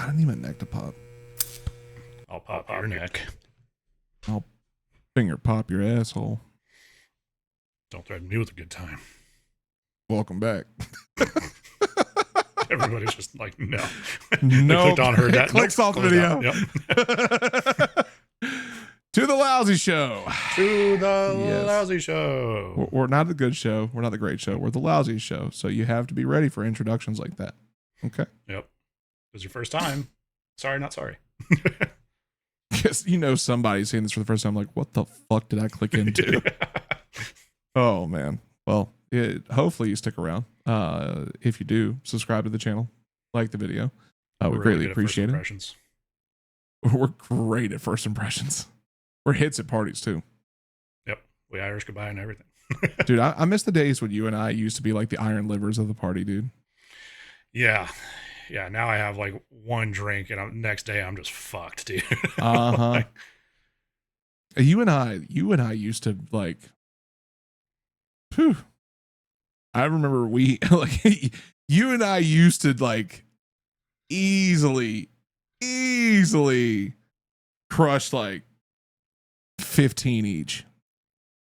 God, I need my neck to pop. I'll pop your neck. I'll finger pop your asshole. Don't threaten me with a good time. Welcome back. Everybody's just like, no. No, clicked on her. That clicks off the video. Yep. To the Lousy Show. To the Lousy Show. We're not the good show. We're not the great show. We're the Lousy Show. So you have to be ready for introductions like that. Okay. Yep. It was your first time. Sorry, not sorry. Because somebody's seeing this for the first time. Like, what the fuck did I click into? Oh man. Well, hopefully you stick around. If you do, subscribe to the channel, like the video. We greatly appreciate it. We're great at first impressions. We're hits at parties too. Yep. We Irish goodbye and everything. Dude, I miss the days when you and I used to be like the iron livers of the party, dude. Yeah. Yeah. Now I have like one drink and next day I'm just fucked, dude. Uh-huh. You and I used to like, whew. I remember we like you and I used to like easily crush like 15 each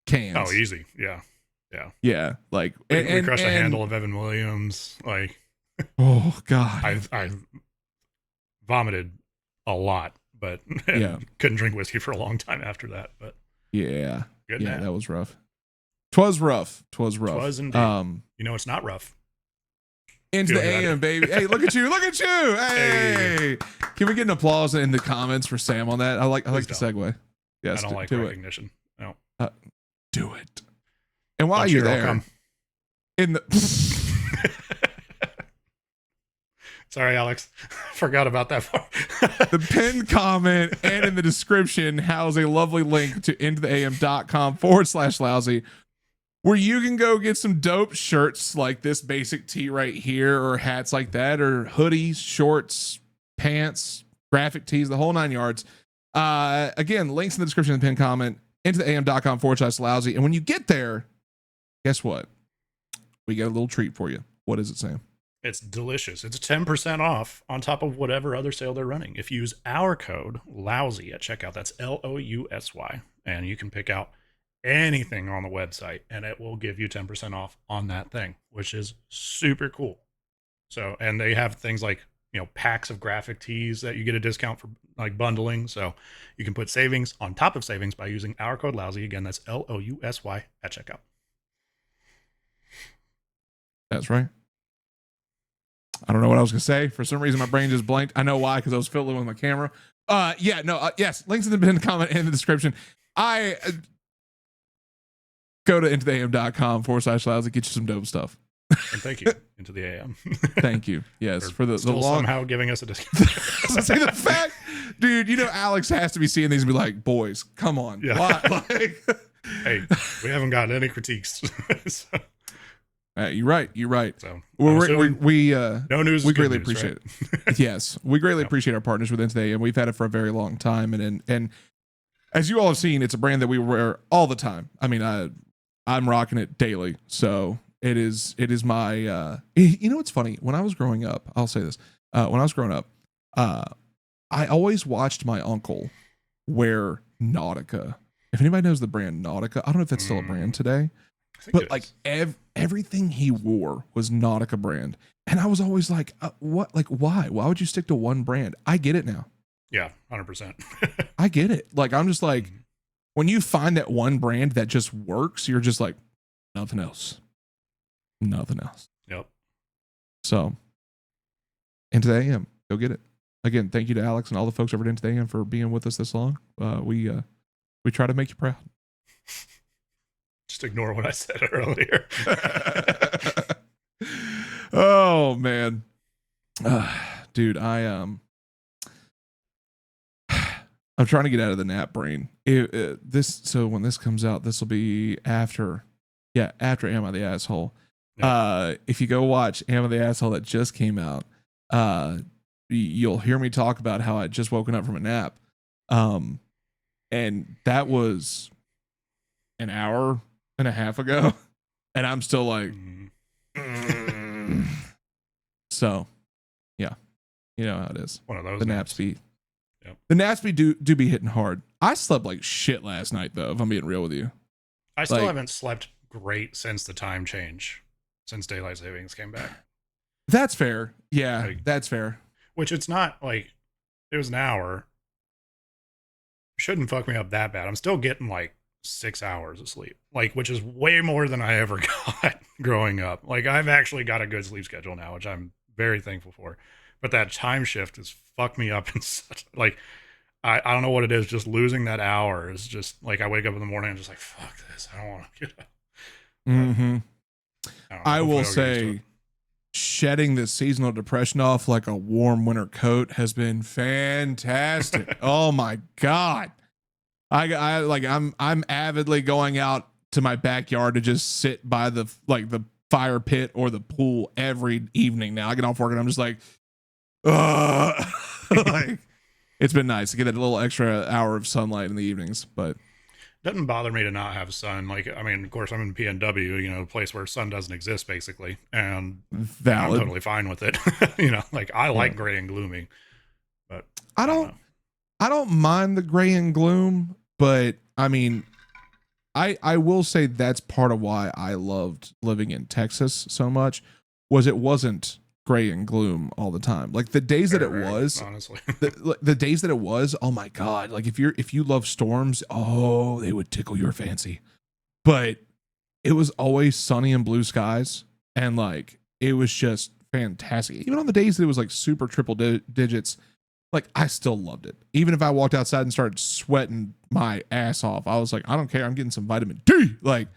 cans. Oh, easy. Yeah. Yeah. Yeah. Like we crushed a handle of Evan Williams. Like, oh God. I vomited a lot, but couldn't drink whiskey for a long time after that. But yeah. Good yeah, man. that was rough. 'Twas rough. Twas indeed. It's not rough. Into the AM, baby. Hey, look at you. Look at you. Hey. Can we get an applause in the comments for Sam on that? I like the segue. Yes. I don't like recognition. No. Do it. And while you're there, in the sorry, Alex. Forgot about that part. the pinned comment and in the description has a lovely link to intotheam.com/lousy, where you can go get some dope shirts like this basic tee right here, or hats like that, or hoodies, shorts, pants, graphic tees, the whole 9 yards. Again, links in the description of the pinned comment, intotheam.com/lousy. And when you get there, guess what? We got a little treat for you. What is it, Sam? It's delicious. It's 10% off on top of whatever other sale they're running. If you use our code LOUSY at checkout, that's LOUSY, and you can pick out anything on the website and it will give you 10% off on that thing, which is super cool. So, and they have things like, packs of graphic tees that you get a discount for like bundling. So you can put savings on top of savings by using our code LOUSY. Again, that's LOUSY at checkout. That's right. I don't know what I was going to say. For some reason, my brain just blanked. I know why, because I was fiddling with my camera. Yes. Links in the pinned comment and the description. Go to intotheam.com/lousy, get you some dope stuff. And thank you, Into the AM. Thank you. Yes, for the long somehow giving us a discount. See the fact, dude. Alex has to be seeing these and be like, "Boys, come on." Yeah. Like, hey, we haven't gotten any critiques. So. You're right. So we no news. We greatly appreciate it. Yes, we greatly appreciate our partners with Today, and we've had it for a very long time. And as you all have seen, it's a brand that we wear all the time. I mean, I'm rocking it daily. So it is my. It's funny. When I was growing up, I'll say this. When I was growing up, I always watched my uncle wear Nautica. If anybody knows the brand Nautica, I don't know if that's still a brand today. But like everything he wore was Nautica brand, and I was always like, "What? Like, why? Why would you stick to one brand?" I get it now. Yeah, 100%. I get it. Like, I'm just like, when you find that one brand that just works, you're just like, nothing else. Yep. So, Into the AM, go get it. Again, thank you to Alex and all the folks over at Into the AM for being with us this long. We try to make you proud. Just ignore what I said earlier. Oh man, dude, I'm trying to get out of the nap brain. So when this comes out, this will be after Am I the Asshole? Yeah. If you go watch Am I the Asshole that just came out, you'll hear me talk about how I just woken up from a nap, and that was an hour and a half ago, and I'm still like, so You know how it is. One of those The naps. naps be. Yep. The naps do be hitting hard. I slept like shit last night though. If I'm being real with you, I still like, haven't slept great since the time change, since daylight savings came back. That's fair. Yeah, Like, that's fair. which it's not like it was an hour. Shouldn't fuck me up that bad. I'm still getting like 6 hours of sleep, like, which is way more than I ever got growing up. Like, I've actually got a good sleep schedule now, which I'm very thankful for. But that time shift has fucked me up in such, like, I don't know what it is. Just losing that hour is just like I wake up in the morning and just like, fuck this. I don't want to get up. Mm-hmm. I will Hopefully I'll get used to say, shedding the seasonal depression off like a warm winter coat has been fantastic. Oh my god. I like I'm avidly going out to my backyard to just sit by the fire pit or the pool every evening now. I get off work and I'm just like, like, it's been nice to get a little extra hour of sunlight in the evenings, but doesn't bother me to not have sun. Like, I mean, of course, I'm in PNW, you know, a place where sun doesn't exist, basically, and I'm totally fine with it. You know, like, I like gray and gloomy, but I don't mind the gray and gloom, but I mean, I will say that's part of why I loved living in Texas so much, was it wasn't gray and gloom all the time. Like the days that it was, honestly, the days that it was, oh my god, like if you love storms, oh, they would tickle your fancy. But it was always sunny and blue skies, and like it was just fantastic. Even on the days that it was like super triple digits, like I still loved it. Even if I walked outside and started sweating my ass off, I was like, I don't care, I'm getting some vitamin D. Like,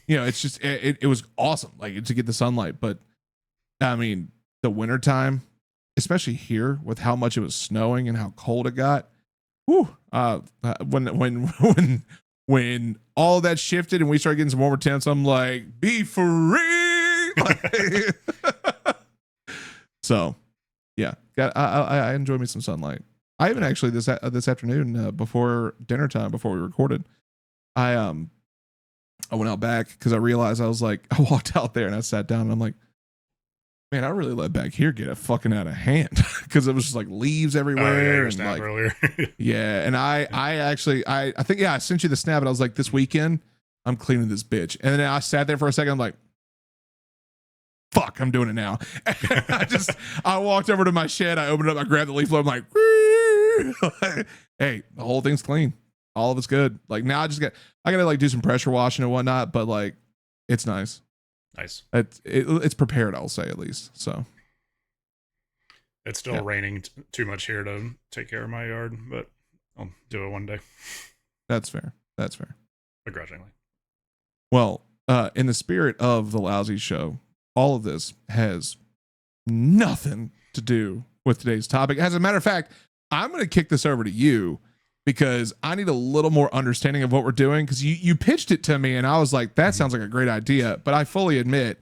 you know, it's just it was awesome, like, to get the sunlight. But I mean, the wintertime, especially here with how much it was snowing and how cold it got. Whew, when all that shifted and we started getting some warmer temps, I'm like, be free. Like, so yeah, I enjoy me some sunlight. I even actually this afternoon, before dinner time, before we recorded, I went out back because I realized I walked out there and I sat down and I'm like, man, I really let back here get a fucking out of hand, because it was just like leaves everywhere. And like, earlier. yeah. And I actually, I think, yeah, I sent you the snap and I was like, this weekend I'm cleaning this bitch. And then I sat there for a second. I'm like, fuck, I'm doing it now. And I walked over to my shed. I opened it up. I grabbed the leaf blower. I'm like, hey, the whole thing's clean. All of it's good. Like now I gotta like do some pressure washing and whatnot, but like, it's nice. Nice. It's prepared, I'll say, at least. So it's still raining too much here to take care of my yard, but I'll do it one day. That's fair. Begrudgingly. Well, in the spirit of the Lousy show, all of this has nothing to do with today's topic. As a matter of fact, I'm going to kick this over to you because I need a little more understanding of what we're doing, because you pitched it to me and I was like, that sounds like a great idea. But I fully admit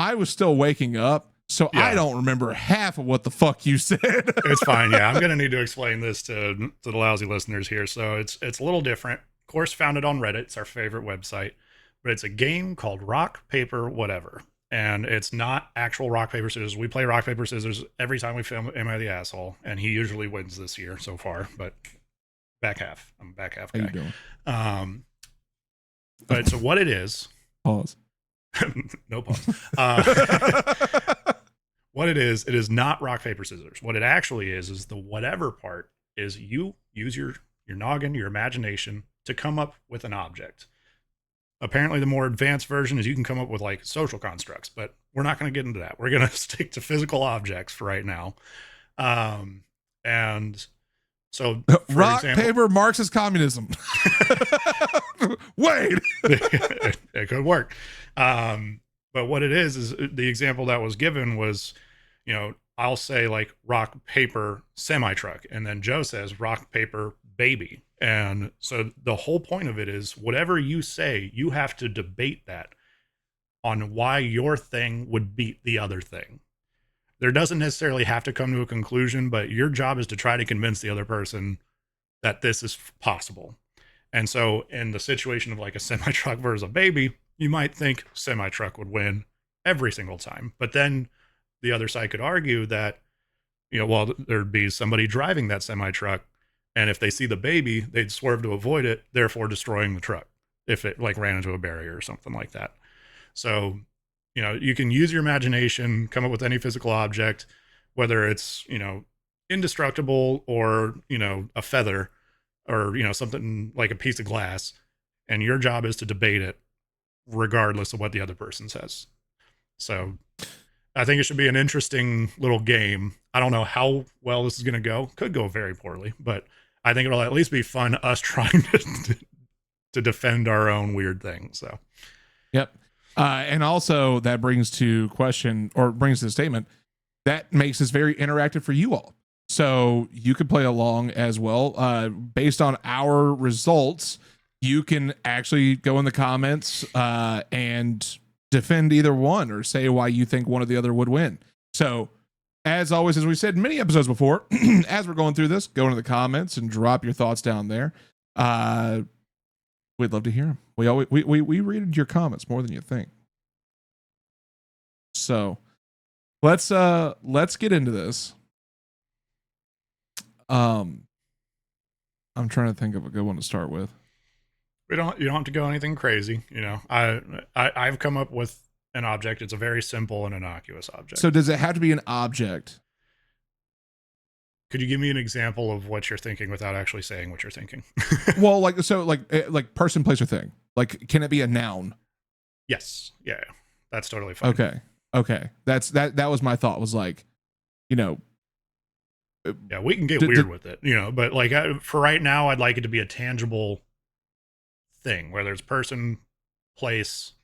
I was still waking up, so I don't remember half of what the fuck you said. It's fine. Yeah, I'm going to need to explain this to the Lousy listeners here. So it's a little different. Of course, founded on Reddit. It's our favorite website. But it's a game called Rock, Paper, Whatever. And it's not actual rock, paper, scissors. We play rock, paper, scissors every time we film Am I the Asshole? And he usually wins this year so far, but back half. I'm a back half guy. How you doing? But so what it is... Pause. No pause. What it is not rock, paper, scissors. What it actually is the whatever part is you use your noggin, your imagination to come up with an object. Apparently, the more advanced version is you can come up with like social constructs, but we're not going to get into that. We're going to stick to physical objects for right now. And so, rock, paper, Marxist communism. Wait, it could work. But what it is the example that was given was, you know, I'll say like rock, paper, semi truck, and then Joe says rock, paper, baby. And so the whole point of it is whatever you say, you have to debate that on why your thing would beat the other thing. There doesn't necessarily have to come to a conclusion, but your job is to try to convince the other person that this is possible. And so in the situation of like a semi truck versus a baby, you might think semi truck would win every single time. But then the other side could argue that Well, there'd be somebody driving that semi truck, and if they see the baby, they'd swerve to avoid it, therefore destroying the truck if it like ran into a barrier or something like that. So, you can use your imagination, come up with any physical object, whether it's, indestructible or, a feather or, something like a piece of glass. And your job is to debate it regardless of what the other person says. So I think it should be an interesting little game. I don't know how well this is going to go. Could go very poorly, but I think it'll at least be fun us trying to defend our own weird things. So, yep. And also that brings to the statement that makes this very interactive for you all. So you could play along as well. Based on our results, you can actually go in the comments and defend either one or say why you think one or the other would win. So as always, as we said many episodes before, as we're going through this, go into the comments and drop your thoughts down there. We'd love to hear them. We read your comments more than you think. So let's get into this. I'm trying to think of a good one to start with. You don't have to go anything crazy. I've come up with an object. It's a very simple and innocuous object. So does it have to be an object? Could you give me an example of what you're thinking without actually saying what you're thinking? Well, like person, place, or thing. Like, can it be a noun? Yes. Yeah. That's totally fine. Okay. That was my thought, was like, yeah, we can get weird with it, but like for right now, I'd like it to be a tangible thing, whether it's person, place,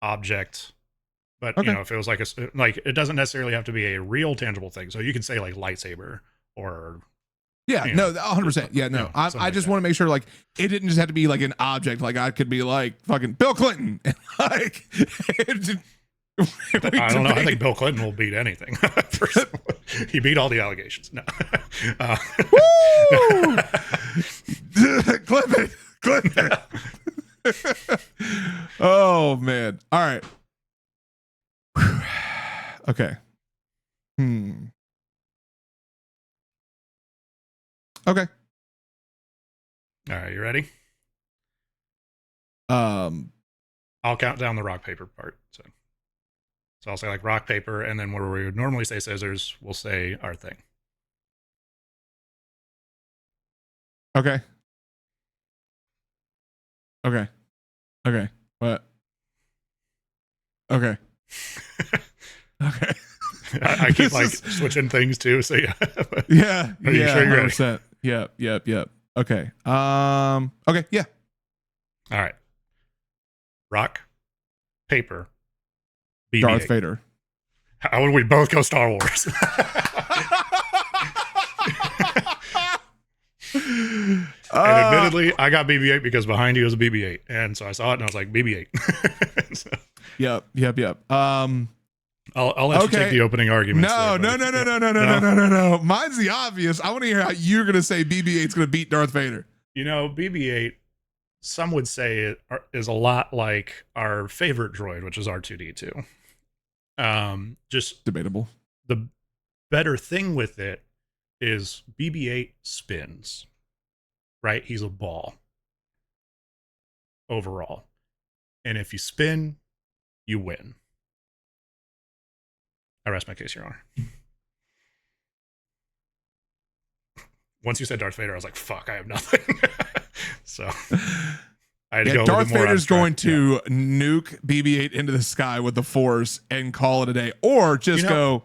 object. But if it was like it doesn't necessarily have to be a real tangible thing. So you can say like lightsaber or. Yeah, no, 100%. Yeah, no, I just want to make sure like it didn't just have to be like an object. Like I could be like fucking Bill Clinton. Like, I don't know. I think Bill Clinton will beat anything. He beat all the allegations. No. Woo! Clip it. Oh man. All right. Okay. Okay. All right, you ready? I'll count down the rock paper part. So I'll say like rock paper, and then where we would normally say scissors, we'll say our thing. Okay. What? Okay. Okay. I keep like switching things too. So yeah. Yeah. Are you sure you're ready? Yep. Okay. Okay. Yeah. All right. Rock, paper, BB-8. Darth Vader. How would we both go Star Wars? And admittedly, I got BB-8 because behind you was a BB-8, and so I saw it and I was like BB-8. So, Yep. I'll let you take the opening argument. No. Mine's the obvious. I want to hear how you're gonna say BB-8's gonna beat Darth Vader. BB-8, some would say it is a lot like our favorite droid, which is R2D2. Just debatable. The better thing with it is BB-8 spins, right? He's a ball overall. And if you spin, you win. I rest my case, Your Honor. Once you said Darth Vader, I was like, fuck, I have nothing. So I had to go Darth Vader's going to yeah. nuke BB-8 into the sky with the Force and call it a day, or just go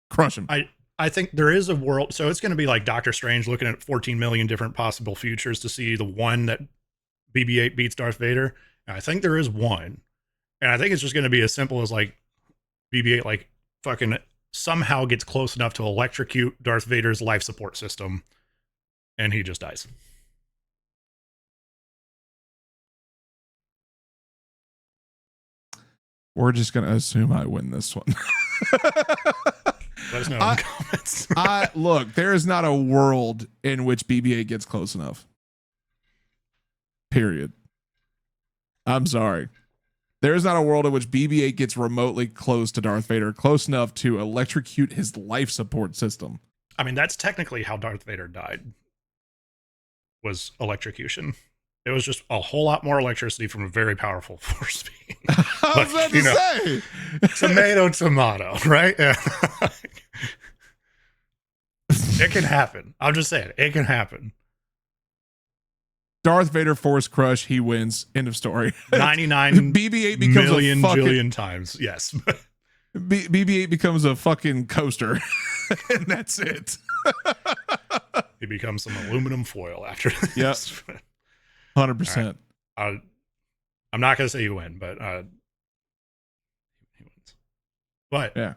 crush him. I think there is a world, so it's going to be like Doctor Strange looking at 14 million different possible futures to see the one that BB-8 beats Darth Vader. And I think there is one, and I think it's just going to be as simple as like BB-8 like fucking somehow gets close enough to electrocute Darth Vader's life support system, and he just dies. We're just going to assume I win this one. Let us know in the comments. Look, there is not a world in which BB-8 gets close enough. Period. I'm sorry. There is not a world in which BB-8 gets remotely close to Darth Vader, close enough to electrocute his life support system. I mean, that's technically how Darth Vader died. Was electrocution. It was just a whole lot more electricity from a very powerful force being. I was about to say. Tomato, right? Yeah. It can happen. I'm just saying, it can happen. Darth Vader force crush, he wins. End of story. 99 BB-8 becomes million a fucking, jillion times. Yes. BB-8 becomes a fucking coaster, and that's it. He becomes some aluminum foil after this. Yep. 100%. Right. I'm not going to say you win, but he wins. But yeah,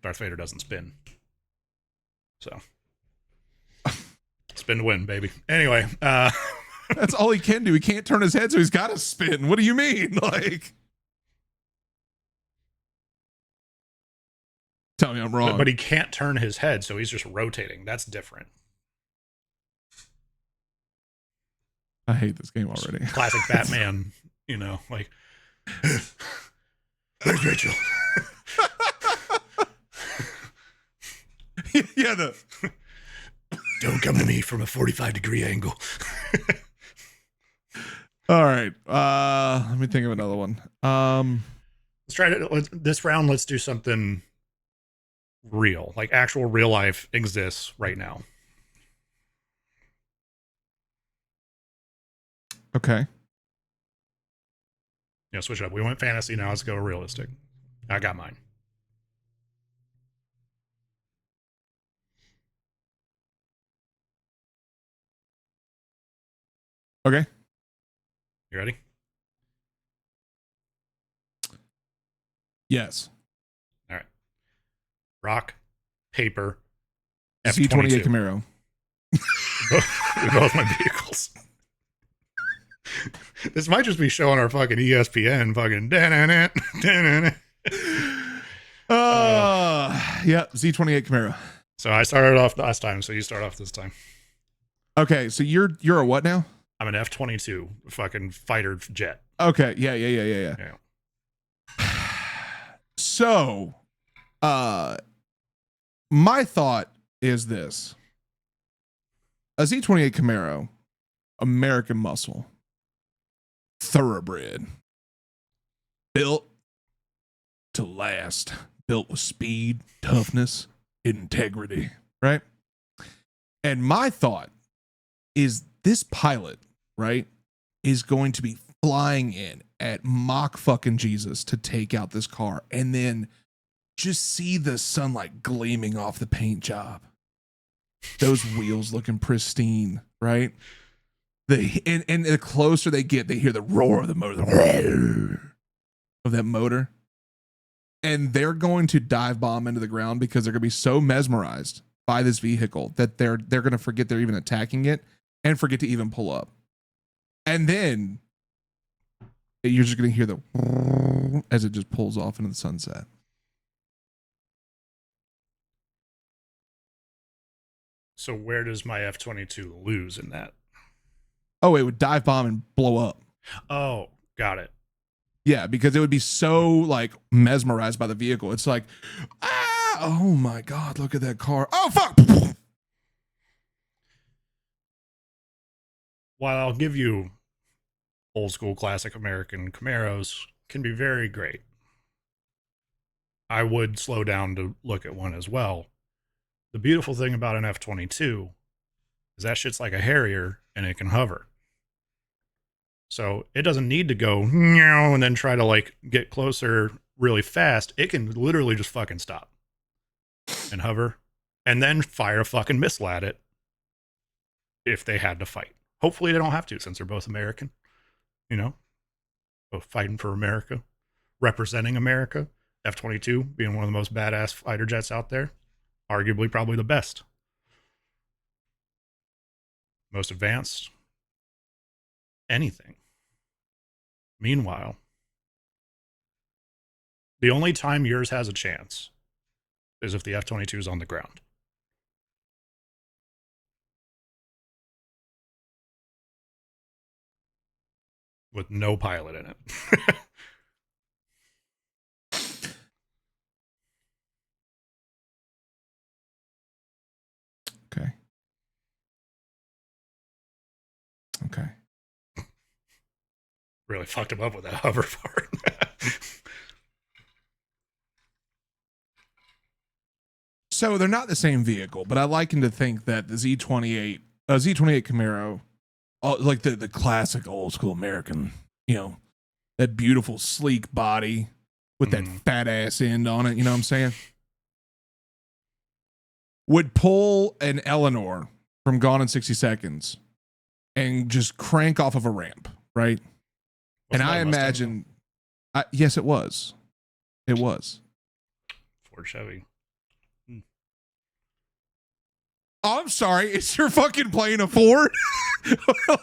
Darth Vader doesn't spin. So spin to win, baby. Anyway, that's all he can do. He can't turn his head, so he's got to spin. What do you mean? Like, tell me I'm wrong. But he can't turn his head, so he's just rotating. That's different. I hate this game already. Classic Batman, like, where's Rachel? Yeah, don't come to me from a 45-degree angle. All right. Let me think of another one. Let's try to this round. Let's do something real, like actual real life exists right now. Okay. Yeah, switch it up. We went fantasy. Now let's go realistic. I got mine. Okay. You ready? Yes. All right. Rock, paper, C28 F22. Camaro. Both my vehicles. This might just be showing our fucking ESPN fucking yeah, Z28 Camaro. So I started off last time, so you start off this time. Okay, so you're a what now? I'm an F-22 fucking fighter jet. Okay, yeah. So, my thought is this. A Z28 Camaro, American muscle, thoroughbred, built to last, built with speed, toughness, integrity, right? And my thought is this pilot, right, is going to be flying in at Mach fucking Jesus to take out this car and then just see the sunlight gleaming off the paint job. Those wheels looking pristine, right? And the closer they get, they hear the roar of the motor, the roar of that motor. And they're going to dive bomb into the ground because they're going to be so mesmerized by this vehicle that they're going to forget they're even attacking it and forget to even pull up. And then you're just going to hear the as it just pulls off into the sunset. So where does my F-22 lose in that? Oh, it would dive bomb and blow up. Oh, got it. Yeah, because it would be so like mesmerized by the vehicle. It's like, oh my God, look at that car. Oh, fuck. While I'll give you old school classic American Camaros can be very great, I would slow down to look at one as well. The beautiful thing about an F-22 is that shit's like a Harrier and it can hover. So it doesn't need to go and then try to like get closer really fast. It can literally just fucking stop and hover and then fire a fucking missile at it if they had to fight. Hopefully they don't have to since they're both American, both fighting for America, representing America. F-22 being one of the most badass fighter jets out there, arguably probably the best. Most advanced. Anything. Meanwhile, the only time yours has a chance is if the F-22 is on the ground. With no pilot in it. Okay. Really fucked him up with that hover part. So they're not the same vehicle, but I liken to think that the Z28 Camaro, like the classic old school American, that beautiful sleek body with that fat ass end on it, you know what I'm saying? Would pull an Eleanor from Gone in 60 Seconds and just crank off of a ramp, right? And I imagine, yes, it was. It was. Ford Chevy. Oh, I'm sorry. Is your fucking plane a Ford?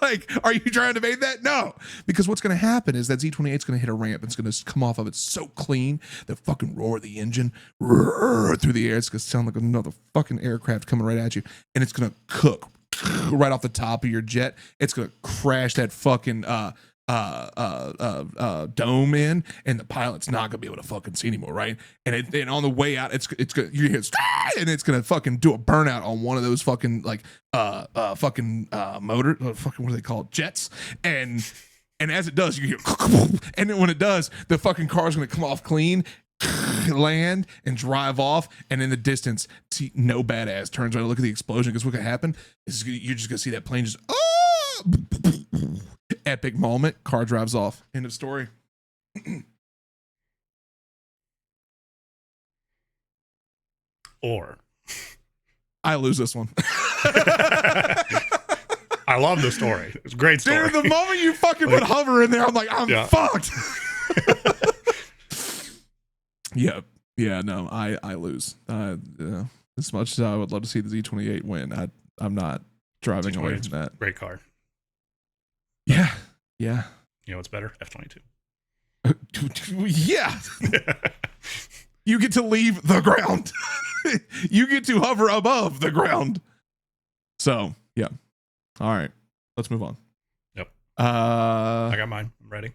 Like, are you trying to make that? No. Because what's going to happen is that Z28 is going to hit a ramp. It's going to come off of it so clean. The fucking roar of the engine through the air. It's going to sound like another fucking aircraft coming right at you. And it's going to cook right off the top of your jet. It's going to crash that fucking dome in, and the pilot's not gonna be able to fucking see anymore, right? And on the way out, it's gonna, you hear and it's gonna fucking do a burnout on one of those fucking like motor fucking, what do they call it, jets, and as it does, you hear, and then when it does, the fucking car's gonna come off clean, land and drive off, and in the distance, see no badass turns around to look at the explosion, because what could happen is you're just gonna see that plane just epic moment, car drives off, end of story. Or I lose this one. I love the story. It's a great story. Dude, the moment you fucking put hover in there, I'm like, I'm fucked. Yeah, no, I lose. As much as I would love to see the Z28 win, I'm not driving away from that. Great car. Yeah. You know what's better? F-22. Yeah. You get to leave the ground. You get to hover above the ground. So, yeah. All right. Let's move on. Yep. I got mine. I'm ready.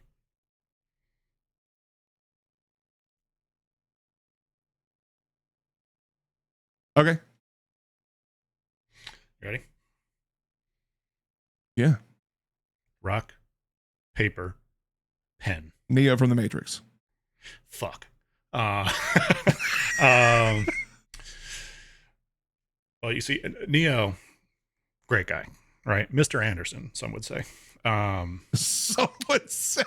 Okay. You ready? Yeah. Rock, paper, pen. Neo from the Matrix. Fuck. Well, you see, Neo, great guy, right? Mr. Anderson, some would say. Some would say.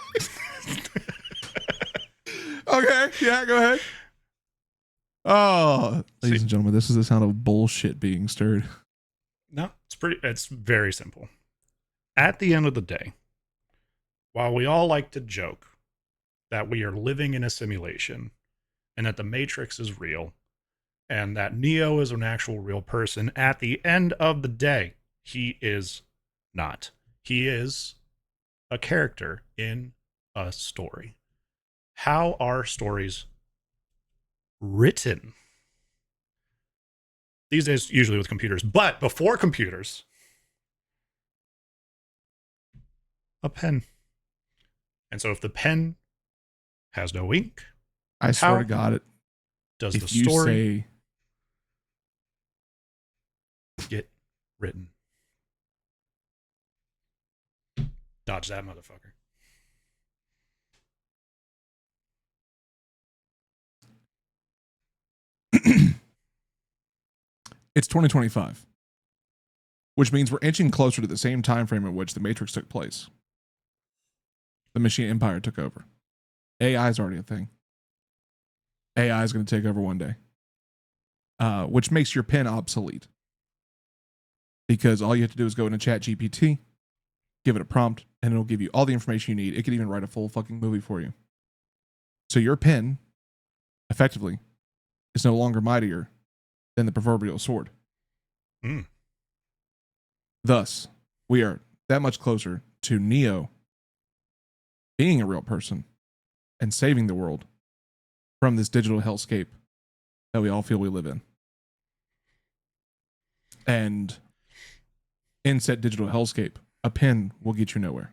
Okay, yeah, go ahead. Oh, ladies and gentlemen, this is the sound of bullshit being stirred. No, it's very simple. At the end of the day, while we all like to joke that we are living in a simulation and that the Matrix is real and that Neo is an actual real person, at the end of the day, he is not. He is a character in a story. How are stories written? These days, usually with computers, but before computers, a pen. And so if the pen has no ink, I swear to God, it does if the story you get written? Dodge that motherfucker. It's 2025, which means we're inching closer to the same time frame in which the Matrix took place. The machine empire took over. AI is already a thing. AI is going to take over one day, which makes your pen obsolete, because all you have to do is go into Chat GPT, give it a prompt, and it'll give you all the information you need. It could even write a full fucking movie for you. So your pen, effectively, is no longer mightier than the proverbial sword. Thus, we are that much closer to Neo being a real person and saving the world from this digital hellscape that we all feel we live in. And in said digital hellscape, a pen will get you nowhere.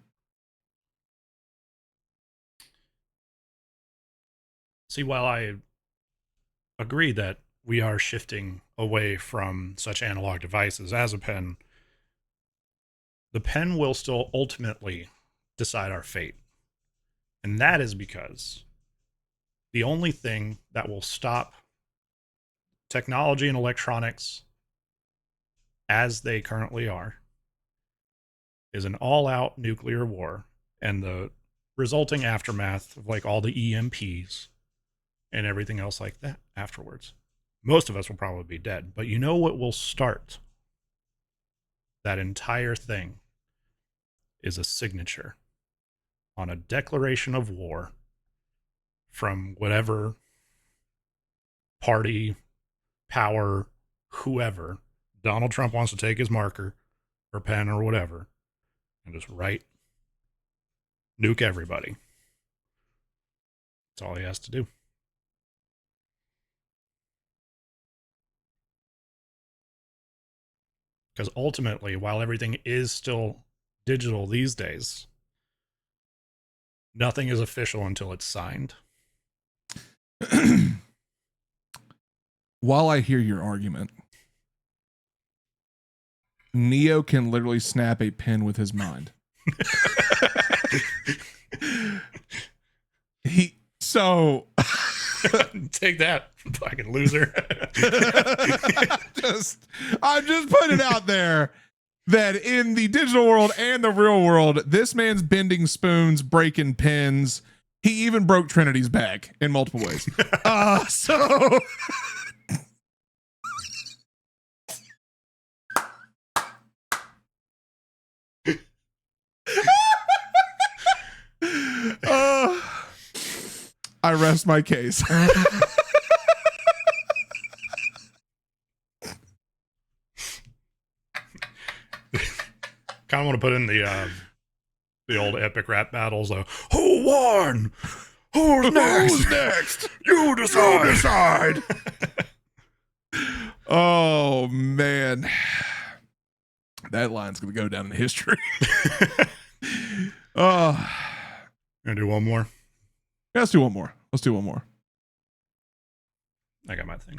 See, while I agree that we are shifting away from such analog devices as a pen, the pen will still ultimately decide our fate. And that is because the only thing that will stop technology and electronics as they currently are is an all-out nuclear war and the resulting aftermath of like all the EMPs and everything else like that afterwards. Most of us will probably be dead, but you know what will start that entire thing is a signature on a declaration of war from whatever party, power, whoever. Donald Trump wants to take his marker or pen or whatever and just write, nuke everybody. That's all he has to do. Because ultimately, while everything is still digital these days, nothing is official until it's signed. While I hear your argument, Neo can literally snap a pen with his mind. Take that, fucking loser. I'm just putting it out there that in the digital world and the real world, this man's bending spoons, breaking pens. He even broke Trinity's back in multiple ways. So I rest my case. Kind of want to put in the old epic rap battles of who won? Who's next? You decide. Oh man, that line's gonna go down in history. Gonna do one more. Yeah, let's do one more. I got my thing.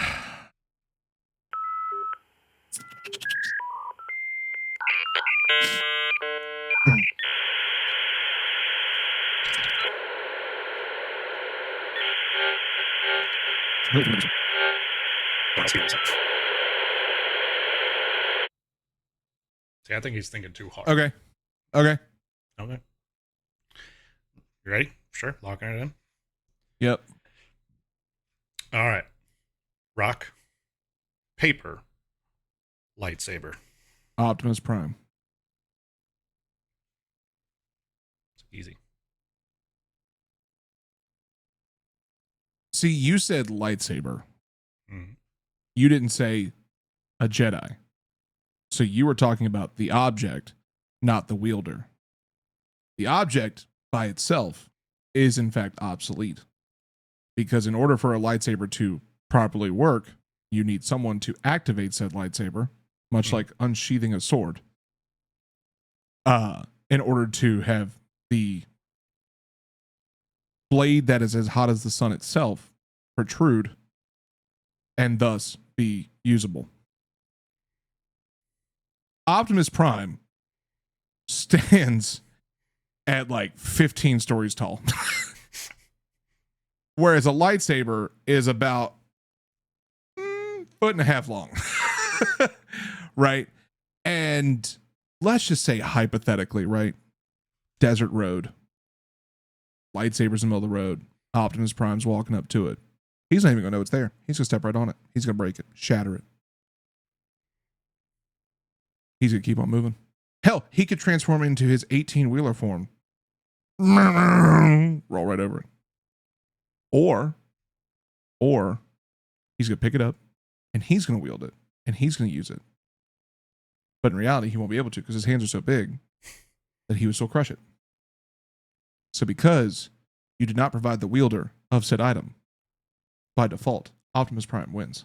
See, I think he's thinking too hard. Okay. You ready? Sure. Locking it in. Yep. All right. Rock, paper, lightsaber. Optimus Prime. It's easy. See, you said lightsaber. Mm. You didn't say a Jedi. So you were talking about the object, not the wielder. The object by itself is in fact obsolete. Because in order for a lightsaber to properly work, you need someone to activate said lightsaber, much like unsheathing a sword, in order to have the blade that is as hot as the sun itself protrude and thus be usable. Optimus Prime stands at like 15 stories tall. Whereas a lightsaber is about 1.5 feet long. Right? And let's just say hypothetically, right? Desert road. Lightsabers in the middle of the road. Optimus Prime's walking up to it. He's not even going to know it's there. He's going to step right on it. He's going to break it, shatter it. He's going to keep on moving. Hell, he could transform into his 18-wheeler form. Roll right over it. Or he's going to pick it up and he's going to wield it and he's going to use it. But in reality, he won't be able to because his hands are so big that he would still crush it. So because you did not provide the wielder of said item, by default, Optimus Prime wins.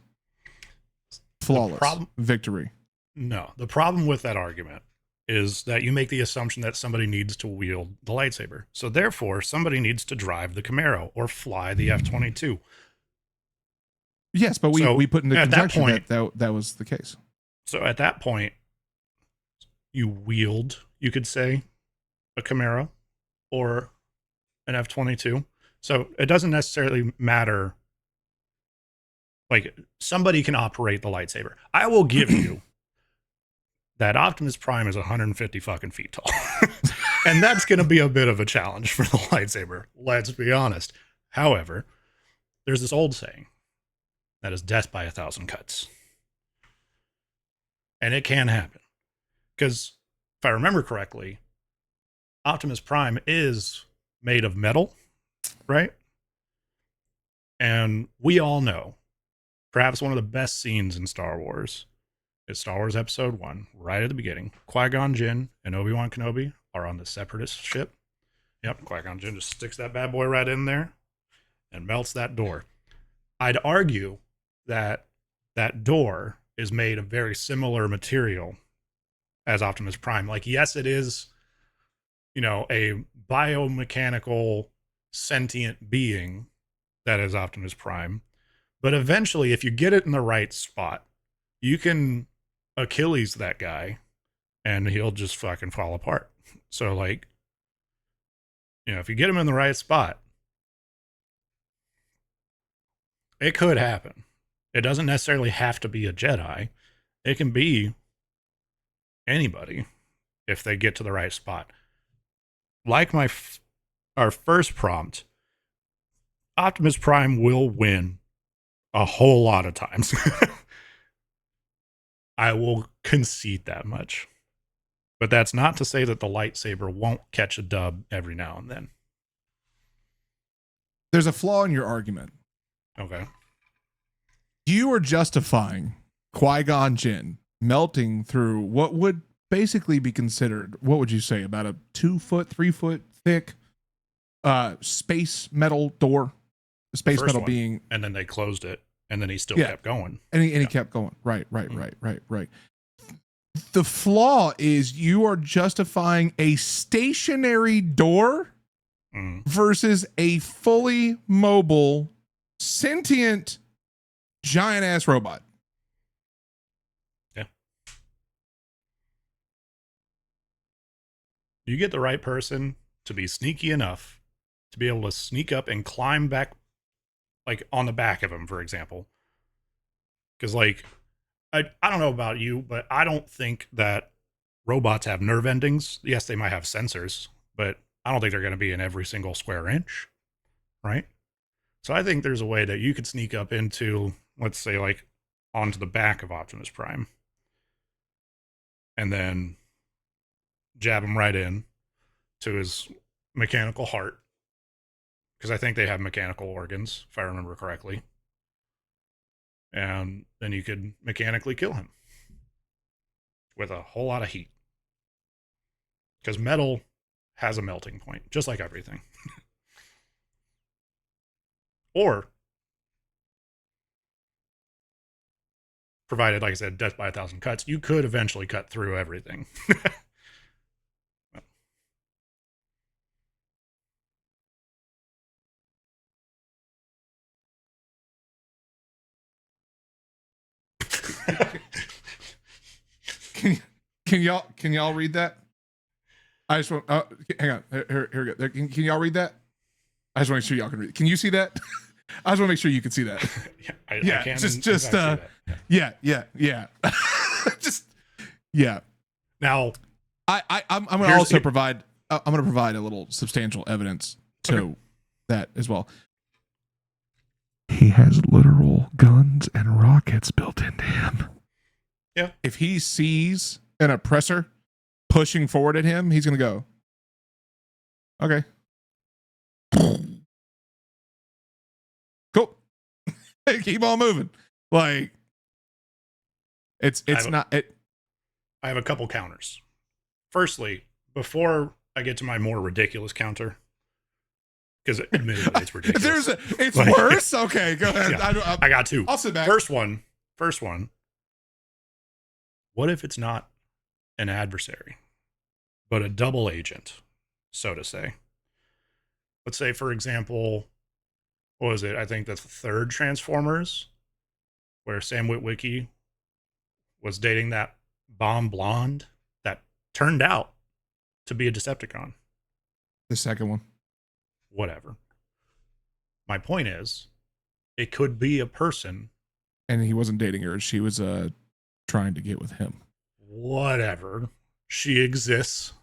Flawless victory. No, the problem with that argument is that you make the assumption that somebody needs to wield the lightsaber. So therefore, somebody needs to drive the Camaro or fly the F-22. Yes, but we put in the conjunction that was the case. So at that point, you wield you could say a Camaro or an F-22. So it doesn't necessarily matter. Like, somebody can operate the lightsaber. I will give you that Optimus Prime is 150 fucking feet tall. And that's going to be a bit of a challenge for the lightsaber. Let's be honest. However, there's this old saying that is death by 1,000 cuts. And it can happen. Because if I remember correctly, Optimus Prime is made of metal, right? And we all know, perhaps one of the best scenes in Star Wars is Star Wars Episode 1, right at the beginning. Qui-Gon Jinn and Obi-Wan Kenobi are on the Separatist ship. Yep, Qui-Gon Jinn just sticks that bad boy right in there and melts that door. I'd argue that that door is made of very similar material as Optimus Prime. Like, yes, it is, a biomechanical sentient being that is Optimus Prime. But eventually, if you get it in the right spot, you can Achilles that guy and he'll just fucking fall apart. So, like, if you get him in the right spot, it could happen. It doesn't necessarily have to be a Jedi. It can be anybody if they get to the right spot. Like our first prompt, Optimus Prime will win a whole lot of times. I will concede that much. But that's not to say that the lightsaber won't catch a dub every now and then. There's a flaw in your argument. Okay. You are justifying Qui-Gon Jinn melting through what would basically be considered, what would you say, about a 2 foot, 3 foot thick space metal door? Space metal being, and then they closed it, and then he still kept going. And he kept going. Right. The flaw is you are justifying a stationary door versus a fully mobile, sentient, giant ass robot. Yeah. You get the right person to be sneaky enough to be able to sneak up and climb back, like on the back of him, for example. Because, like, I don't know about you, but I don't think that robots have nerve endings. Yes, they might have sensors, but I don't think they're going to be in every single square inch, right? So I think there's a way that you could sneak up into, let's say, like, onto the back of Optimus Prime and then jab him right in to his mechanical heart. Because I think they have mechanical organs, if I remember correctly. And then you could mechanically kill him with a whole lot of heat. Because metal has a melting point, just like everything. Or, provided, like I said, death by 1,000 cuts, you could eventually cut through everything. Can y'all read that? I just want. Hang on. Here we go. Can y'all read that? I just want to make sure y'all can read it. Can you see that? I just want to make sure you can see that. I can just just Now, I'm going to also provide. I'm going to provide a little substantial evidence to that as well. He has literal guns and rockets built into him. Yeah. If he sees an oppressor pushing forward at him, he's going to go, okay. Cool. Keep on moving. Like, it's not it. I have a couple counters. Firstly, before I get to my more ridiculous counter, because admittedly it's ridiculous. It's worse? Okay, go ahead. Yeah, I got two. I'll sit back. First one. What if it's not an adversary, but a double agent, so to say? Let's say, for example, what was it? I think that's the third Transformers, where Sam Witwicky was dating that bomb blonde that turned out to be a Decepticon? The second one. Whatever. My point is, it could be a person. And he wasn't dating her. She was trying to get with him. Whatever. She exists.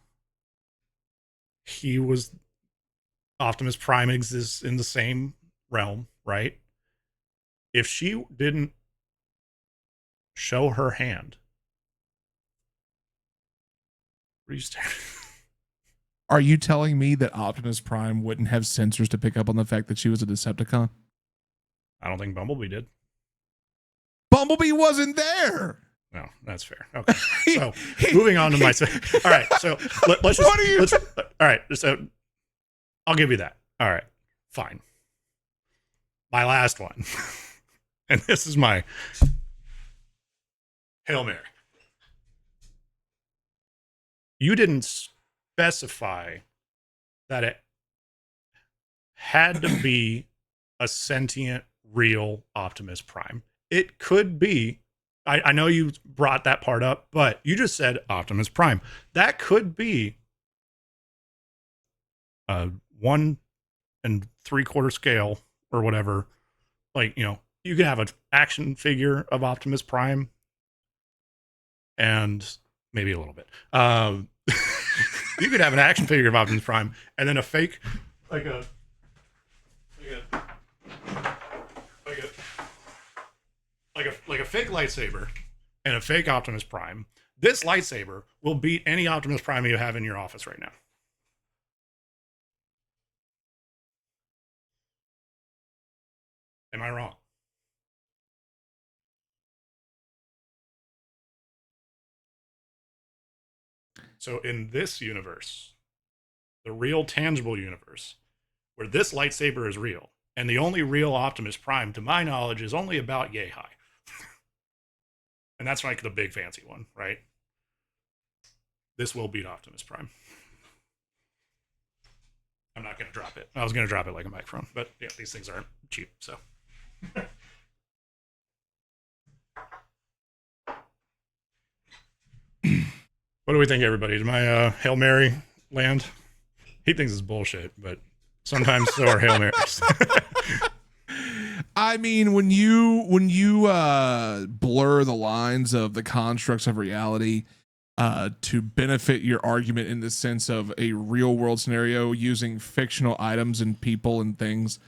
He was. Optimus Prime exists in the same realm, right? If she didn't show her hand, are you telling me that Optimus Prime wouldn't have sensors to pick up on the fact that she was a Decepticon? I don't think Bumblebee did. Bumblebee wasn't there. No, that's fair. Okay. So moving on to my. All right. So let's just. What are you? All right. So I'll give you that. All right. Fine. My last one. And this is my Hail Mary. You didn't specify that it had to be a sentient, real Optimus Prime. It could be. I know you brought that part up, but you just said Optimus Prime. That could be a 1 3/4 scale or whatever. Like, you know, you can have an action figure of Optimus Prime and maybe a little bit. You could have an action figure of Optimus Prime and then a fake, like a fake lightsaber and a fake Optimus Prime. This lightsaber will beat any Optimus Prime you have in your office right now. Am I wrong? So in this universe, the real tangible universe, where this lightsaber is real, and the only real Optimus Prime, to my knowledge, is only about yay high. And that's like the big fancy one, right? This will beat Optimus Prime. I'm not going to drop it. I was going to drop it like a microphone, but yeah, these things aren't cheap, so. What do we think, everybody? Did my Hail Mary land? He thinks it's bullshit, but sometimes so are Hail Marys. I mean, when you blur the lines of the constructs of reality to benefit your argument in the sense of a real world scenario using fictional items and people and things,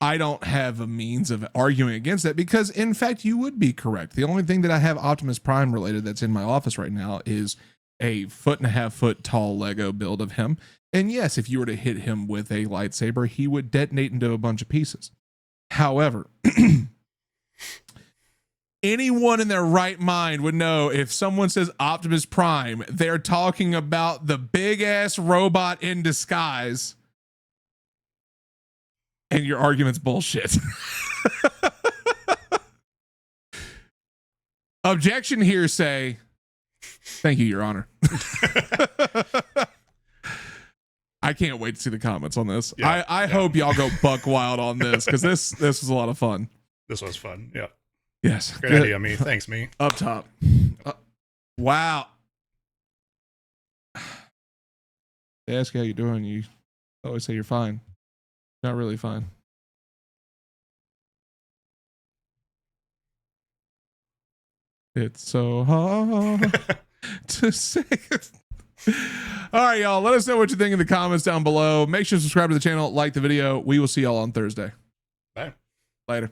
I don't have a means of arguing against that, because in fact you would be correct. The only thing that I have Optimus Prime related that's in my office right now is a 1.5 foot tall Lego build of him. And yes, if you were to hit him with a lightsaber, he would detonate into a bunch of pieces. However, anyone in their right mind would know if someone says Optimus Prime, they're talking about the big ass robot in disguise. And your argument's bullshit. Objection hearsay. Thank you, Your Honor. I can't wait to see the comments on this. Yeah, I hope y'all go buck wild on this, because this was a lot of fun. This was fun. Yeah. Yes. Great idea, me. Thanks, me. Up top. Wow. They ask you how you're doing. You always say you're fine. Not really fine. It's so hard to say it. All right, y'all. Let us know what you think in the comments down below. Make sure to subscribe to the channel, like the video. We will see y'all on Thursday. Bye. Later.